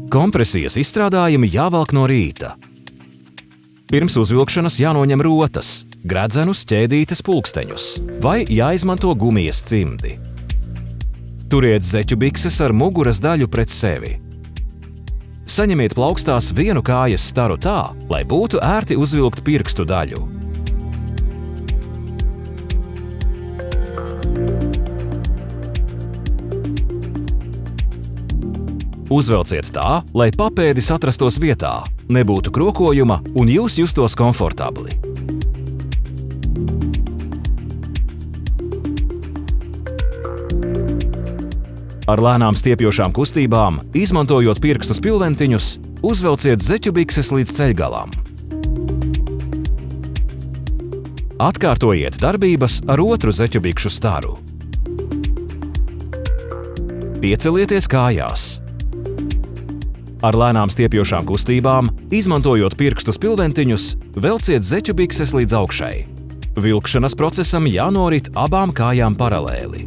Kompresijas izstrādājumi jāvelk no rīta. Pirms uzvilkšanas jānoņem rotas, gredzenus, ķēdītes, pulksteņus vai jāizmanto gumijas cimdi. Turiet zeķu bikses ar muguras daļu pret sevi. Saņemiet plaukstās vienu kājas staru tā, lai būtu ērti uzvilkt pirkstu daļu. Uzvelciet tā, lai papēdis atrastos vietā, nebūtu krokojuma un jūs justos komfortabli. Ar lēnām stiepjošām kustībām, izmantojot pirkstu spilventiņus, uzvelciet zeķu bikses līdz ceļgalam. Atkārtojiet darbības ar otru zeķu bikšu staru. Piecelieties kājās. Ar lēnām stiepjošām kustībām, izmantojot pirkstu spilventiņus, velciet zeķu bikses līdz augšai. Vilkšanas procesam jānorit abām kājām paralēli.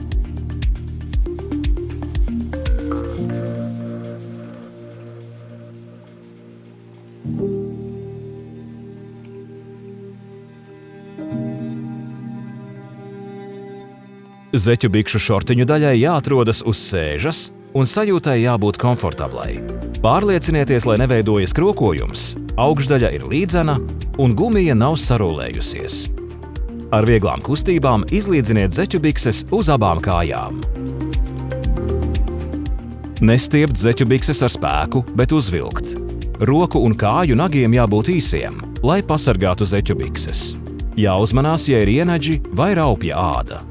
Zeķu bikšu šortiņu daļai jāatrodas uz sēžas un sajūtai jābūt komfortablai. Pārliecinieties, lai neveidojas krokojums, augšdaļa ir līdzena un gumija nav sarūlējusies. Ar vieglām kustībām izlīdziniet zeķu bikses uz abām kājām. Nestiept zeķu bikses ar spēku, bet uzvilkt. Roku un kāju nagiem jābūt īsiem, lai pasargātu zeķu bikses. Jāuzmanās, ja ir ienaģi vai raupja āda.